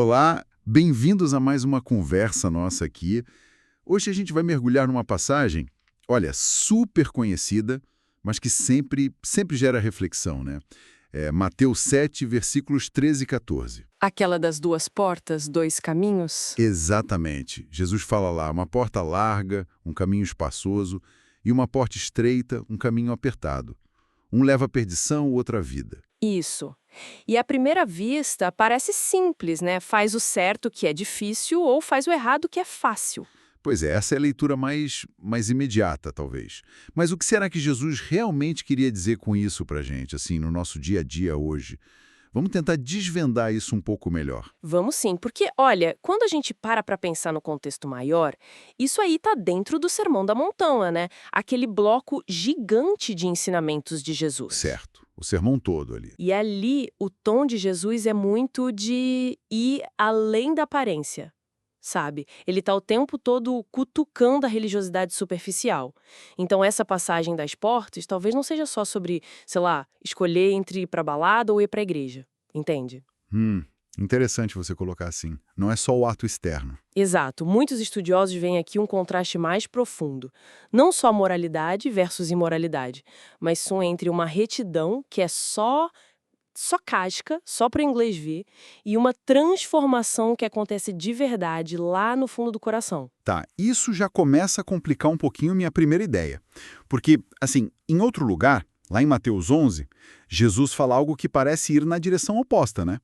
Olá, bem-vindos a mais uma conversa nossa aqui. Hoje a gente vai mergulhar numa passagem, olha, super conhecida, mas que sempre gera reflexão, né? Mateus 7, versículos 13 e 14. Aquela das duas portas, dois caminhos? Exatamente. Jesus fala lá, uma porta larga, um caminho espaçoso, e uma porta estreita, um caminho apertado. Um leva à perdição, o outro à vida. Isso. E à primeira vista parece simples, né? Faz o certo que é difícil ou faz o errado que é fácil. Pois é, essa é a leitura mais imediata, talvez. Mas o que será que Jesus realmente queria dizer com isso pra gente, assim, no nosso dia a dia hoje? Vamos tentar desvendar isso um pouco melhor. Vamos sim, porque olha, quando a gente para pensar no contexto maior, isso aí tá dentro do Sermão da Montanha, né? Aquele bloco gigante de ensinamentos de Jesus. Certo, o sermão todo ali. E ali o tom de Jesus é muito de ir além da aparência. Sabe? Ele tá o tempo todo cutucando a religiosidade superficial. Então essa passagem das portas talvez não seja só sobre, sei lá, escolher entre ir pra balada ou ir pra igreja. Entende? Interessante você colocar assim. Não é só o ato externo. Exato. Muitos estudiosos veem aqui um contraste mais profundo. Não só moralidade versus imoralidade, mas som entre uma retidão que é só casca, só para o inglês ver, e uma transformação que acontece de verdade lá no fundo do coração. Tá, isso já começa a complicar um pouquinho minha primeira ideia. Porque, assim, em outro lugar, lá em Mateus 11, Jesus fala algo que parece ir na direção oposta, né?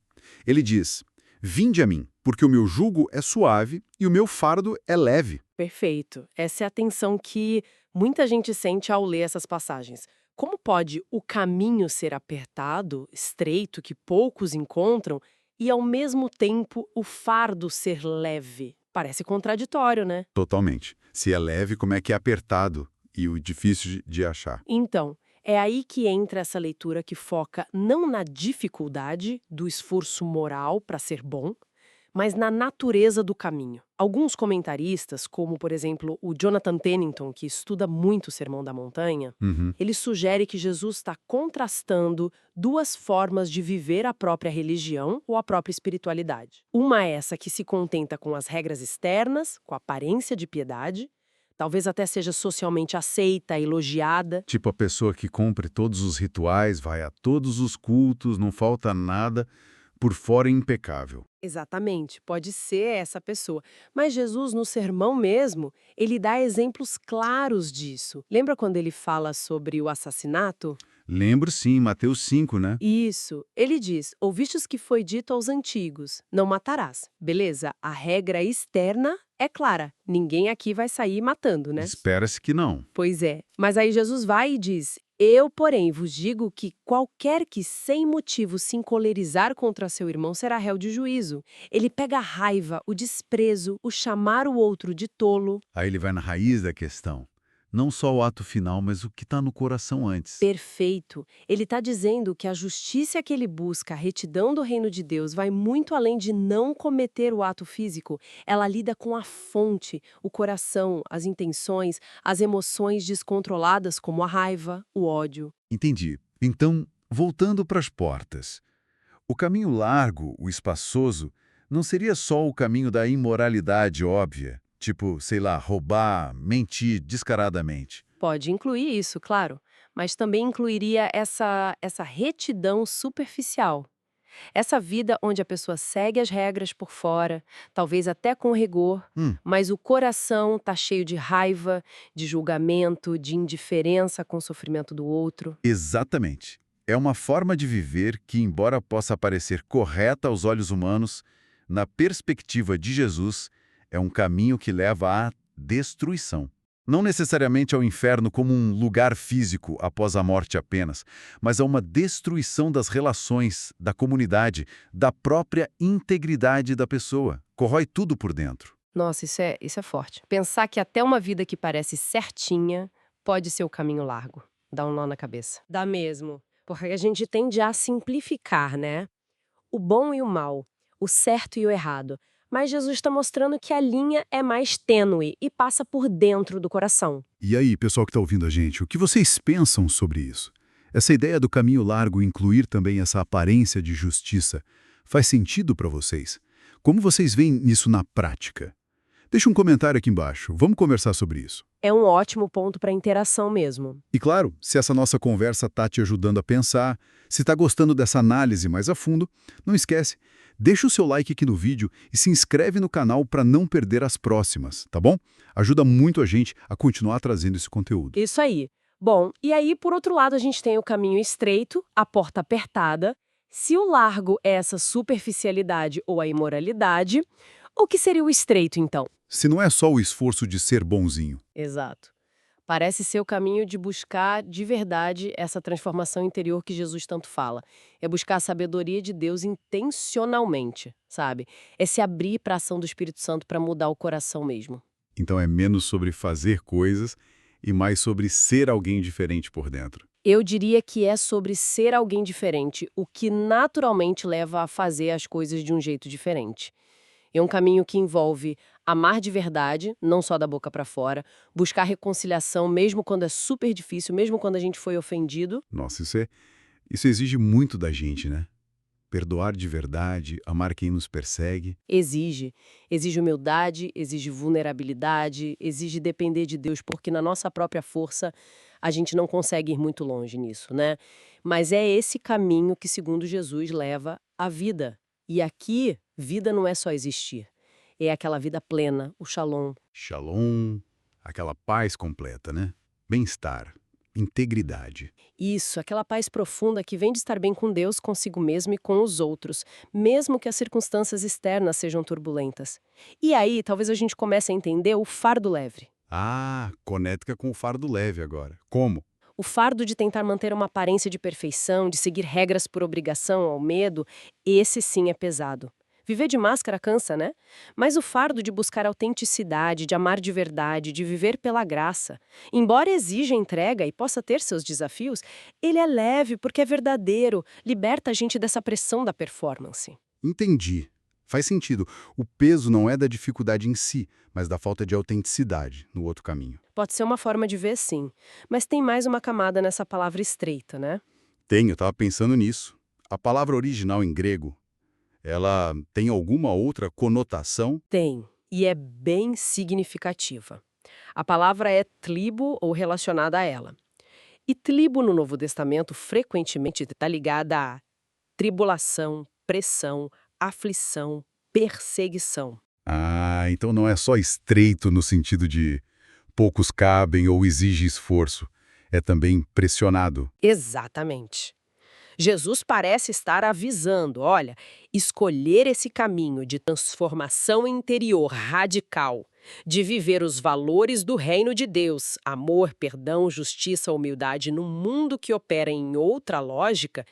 Ele diz: "Vinde a mim, porque o meu jugo é suave e o meu fardo é leve." Perfeito. Essa é a tensão que muita gente sente ao ler essas passagens. Como pode o caminho ser apertado, estreito, que poucos encontram, e ao mesmo tempo o fardo ser leve? Parece contraditório, né? Totalmente. Se é leve, como é que é apertado e o difícil de achar? Então, é aí que entra essa leitura que foca não na dificuldade do esforço moral para ser bom, mas na natureza do caminho. Alguns comentaristas, como por exemplo o Jonathan Pennington, que estuda muito o Sermão da Montanha, Uhum. ele sugere que Jesus está contrastando duas formas de viver a própria religião ou a própria espiritualidade. Uma é essa que se contenta com as regras externas, com a aparência de piedade, talvez até seja socialmente aceita, elogiada. Tipo a pessoa que cumpre todos os rituais, vai a todos os cultos, não falta nada, por fora é impecável. Exatamente, pode ser essa pessoa. Mas Jesus, no sermão mesmo, ele dá exemplos claros disso. Lembra quando ele fala sobre o assassinato? Lembro sim, Mateus 5, né? Isso. Ele diz: ouvistes que foi dito aos antigos: não matarás. Beleza, a regra externa é clara. Ninguém aqui vai sair matando, né? Espera-se que não. Pois é. Mas aí Jesus vai e diz: eu, porém, vos digo que qualquer que sem motivo se encolerizar contra seu irmão será réu de juízo. Ele pega a raiva, o desprezo, o chamar o outro de tolo. Aí ele vai na raiz da questão. Não só o ato final, mas o que está no coração antes. Perfeito. Ele está dizendo que a justiça que ele busca, a retidão do reino de Deus, vai muito além de não cometer o ato físico. Ela lida com a fonte, o coração, as intenções, as emoções descontroladas, como a raiva, o ódio. Entendi. Então, voltando para as portas. O caminho largo, o espaçoso, não seria só o caminho da imoralidade óbvia, tipo, sei lá, roubar, mentir descaradamente. Pode incluir isso, claro, mas também incluiria essa retidão superficial. Essa vida onde a pessoa segue as regras por fora, talvez até com rigor, Hum, mas o coração está cheio de raiva, de julgamento, de indiferença com o sofrimento do outro. exatamente. É uma forma de viver que, embora possa parecer correta aos olhos humanos, na perspectiva de Jesus, é um caminho que leva à destruição. Não necessariamente ao inferno como um lugar físico após a morte apenas, mas a uma destruição das relações, da comunidade, da própria integridade da pessoa. Corrói tudo por dentro. Nossa, isso é forte. Pensar que até uma vida que parece certinha pode ser o caminho largo. Dá um nó na cabeça. Dá mesmo. Porque a gente tende a simplificar, né? O bom e o mal, o certo e o errado. Mas Jesus está mostrando que a linha é mais tênue e passa por dentro do coração. E aí, pessoal que está ouvindo a gente, o que vocês pensam sobre isso? Essa ideia do caminho largo incluir também essa aparência de justiça faz sentido para vocês? Como vocês veem isso na prática? Deixa um comentário aqui embaixo. Vamos conversar sobre isso. É um ótimo ponto para interação mesmo. E claro, se essa nossa conversa está te ajudando a pensar, se está gostando dessa análise mais a fundo, não esquece, deixa o seu like aqui no vídeo e se inscreve no canal para não perder as próximas, tá bom? Ajuda muito a gente a continuar trazendo esse conteúdo. Isso aí. Bom, e aí, por outro lado, a gente tem o caminho estreito, a porta apertada. Se o largo é essa superficialidade ou a imoralidade, o que seria o estreito, então? Se não é só o esforço de ser bonzinho. Exato. Parece ser o caminho de buscar de verdade essa transformação interior que Jesus tanto fala. É buscar a sabedoria de Deus intencionalmente, sabe? É se abrir para a ação do Espírito Santo para mudar o coração mesmo. Então é menos sobre fazer coisas e mais sobre ser alguém diferente por dentro. Eu diria que é sobre ser alguém diferente, o que naturalmente leva a fazer as coisas de um jeito diferente. É um caminho que envolve amar de verdade, não só da boca para fora, buscar reconciliação mesmo quando é super difícil, mesmo quando a gente foi ofendido. Nossa, isso exige muito da gente, né? Perdoar de verdade, amar quem nos persegue. Exige. Exige humildade, exige vulnerabilidade, exige depender de Deus, porque na nossa própria força a gente não consegue ir muito longe nisso, né? Mas é esse caminho que, segundo Jesus, leva à vida. E aqui, vida não é só existir. É aquela vida plena, o shalom. Shalom, aquela paz completa, né? Bem-estar, integridade. Isso, aquela paz profunda que vem de estar bem com Deus, consigo mesmo e com os outros, mesmo que as circunstâncias externas sejam turbulentas. E aí, talvez a gente comece a entender o fardo leve. Ah, conecta com o fardo leve agora. Como? O fardo de tentar manter uma aparência de perfeição, de seguir regras por obrigação ao medo, esse sim é pesado. Viver de máscara cansa, né? Mas o fardo de buscar autenticidade, de amar de verdade, de viver pela graça, embora exija entrega e possa ter seus desafios, ele é leve porque é verdadeiro, liberta a gente dessa pressão da performance. Entendi. Faz sentido. O peso não é da dificuldade em si, mas da falta de autenticidade no outro caminho. Pode ser uma forma de ver, sim, mas tem mais uma camada nessa palavra estreita, né? Eu estava pensando nisso. A palavra original em grego, ela tem alguma outra conotação? Tem, e é bem significativa. A palavra é tlibo ou relacionada a ela. E tlibo no Novo Testamento frequentemente está ligada a tribulação, pressão, aflição, perseguição. Ah, então não é só estreito no sentido de poucos cabem ou exige esforço. É também pressionado. Exatamente. Jesus parece estar avisando, olha, escolher esse caminho de transformação interior radical, de viver os valores do reino de Deus, amor, perdão, justiça, humildade, num mundo que opera em outra lógica,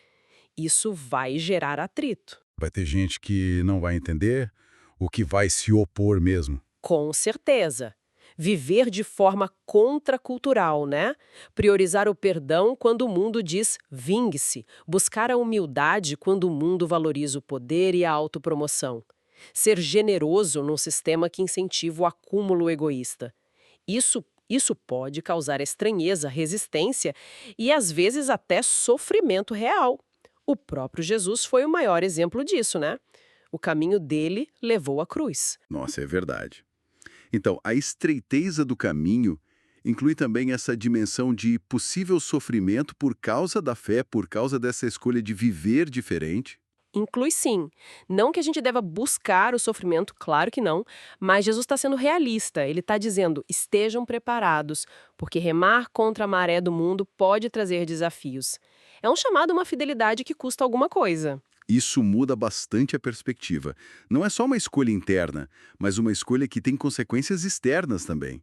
isso vai gerar atrito. Vai ter gente que não vai entender, o que vai se opor mesmo. Com certeza. Viver de forma contracultural, né? Priorizar o perdão quando o mundo diz vingue-se. Buscar a humildade quando o mundo valoriza o poder e a autopromoção. Ser generoso num sistema que incentiva o acúmulo egoísta. Isso pode causar estranheza, resistência e, às vezes, até sofrimento real. O próprio Jesus foi o maior exemplo disso, né? O caminho dele levou à cruz. Nossa, é verdade. Então, a estreiteza do caminho inclui também essa dimensão de possível sofrimento por causa da fé, por causa dessa escolha de viver diferente. Inclui sim. Não que a gente deva buscar o sofrimento, claro que não, mas Jesus está sendo realista. Ele está dizendo, estejam preparados, porque remar contra a maré do mundo pode trazer desafios. É um chamado a uma fidelidade que custa alguma coisa. Isso muda bastante a perspectiva. Não é só uma escolha interna, mas uma escolha que tem consequências externas também.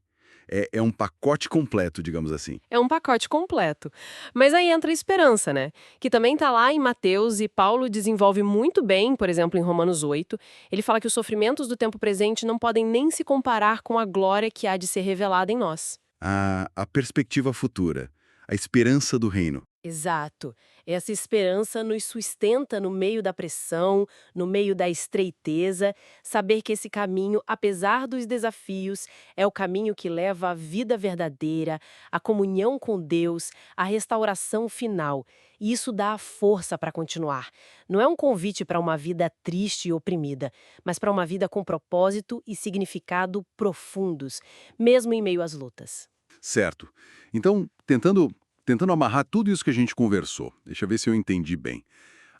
É um pacote completo, digamos assim. É um pacote completo. Mas aí entra a esperança, né? Que também está lá em Mateus e Paulo desenvolve muito bem, por exemplo, em Romanos 8. Ele fala que os sofrimentos do tempo presente não podem nem se comparar com a glória que há de ser revelada em nós. A perspectiva futura, a esperança do reino. Exato. Essa esperança nos sustenta no meio da pressão, no meio da estreiteza, saber que esse caminho, apesar dos desafios, é o caminho que leva à vida verdadeira, à comunhão com Deus, à restauração final. E isso dá a força para continuar. Não é um convite para uma vida triste e oprimida, mas para uma vida com propósito e significado profundos, mesmo em meio às lutas. Certo. Então, tentando amarrar tudo isso que a gente conversou, deixa eu ver se eu entendi bem.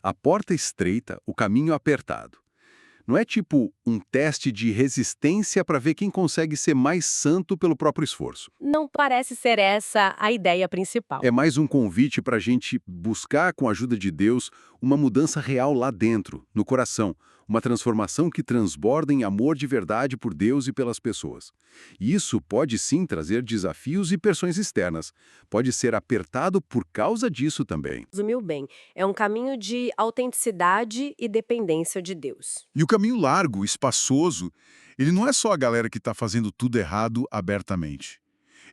A porta estreita, o caminho apertado. Não é tipo um teste de resistência para ver quem consegue ser mais santo pelo próprio esforço. Não parece ser essa a ideia principal. É mais um convite para a gente buscar, com a ajuda de Deus, uma mudança real lá dentro, no coração. Uma transformação que transborda em amor de verdade por Deus e pelas pessoas. E isso pode sim trazer desafios e pressões externas. Pode ser apertado por causa disso também. Resumiu bem. É um caminho de autenticidade e dependência de Deus. E o caminho largo, espaçoso, ele não é só a galera que está fazendo tudo errado abertamente.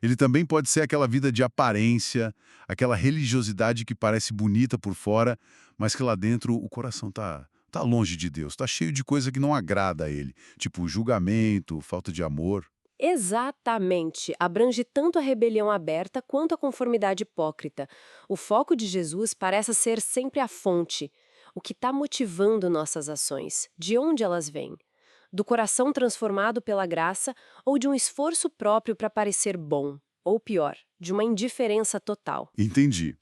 Ele também pode ser aquela vida de aparência, aquela religiosidade que parece bonita por fora, mas que lá dentro o coração tá longe de Deus, tá cheio de coisa que não agrada a ele, tipo julgamento, falta de amor. Exatamente. Abrange tanto a rebelião aberta quanto a conformidade hipócrita. O foco de Jesus parece ser sempre a fonte, o que está motivando nossas ações, de onde elas vêm. Do coração transformado pela graça ou de um esforço próprio para parecer bom, ou pior, de uma indiferença total. Entendi.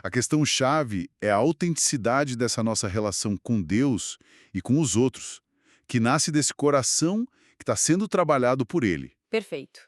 A questão-chave é a autenticidade dessa nossa relação com Deus e com os outros, que nasce desse coração que está sendo trabalhado por Ele. Perfeito.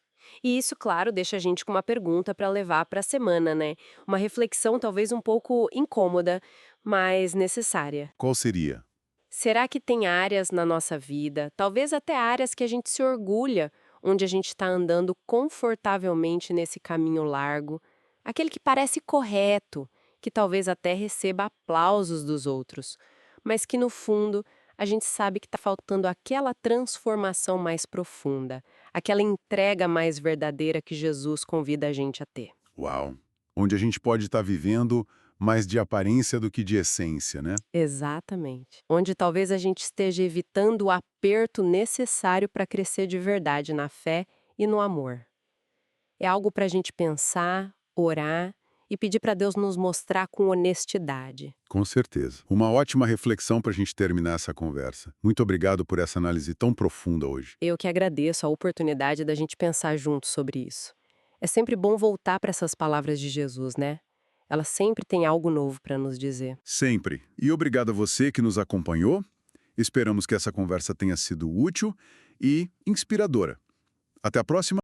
E isso, claro, deixa a gente com uma pergunta para levar para a semana, né? Uma reflexão talvez um pouco incômoda, mas necessária. Qual seria? Será que tem áreas na nossa vida, talvez até áreas que a gente se orgulha, onde a gente está andando confortavelmente nesse caminho largo, aquele que parece correto, que talvez até receba aplausos dos outros, mas que no fundo a gente sabe que está faltando aquela transformação mais profunda, aquela entrega mais verdadeira que Jesus convida a gente a ter. Uau! Onde a gente pode estar vivendo mais de aparência do que de essência, né? Exatamente. Onde talvez a gente esteja evitando o aperto necessário para crescer de verdade na fé e no amor. É algo para a gente pensar, orar e pedir para Deus nos mostrar com honestidade. Com certeza. Uma ótima reflexão para a gente terminar essa conversa. Muito obrigado por essa análise tão profunda hoje. Eu que agradeço a oportunidade da gente pensar juntos sobre isso. É sempre bom voltar para essas palavras de Jesus, né? Ela sempre tem algo novo para nos dizer. Sempre. E obrigado a você que nos acompanhou. Esperamos que essa conversa tenha sido útil e inspiradora. Até a próxima.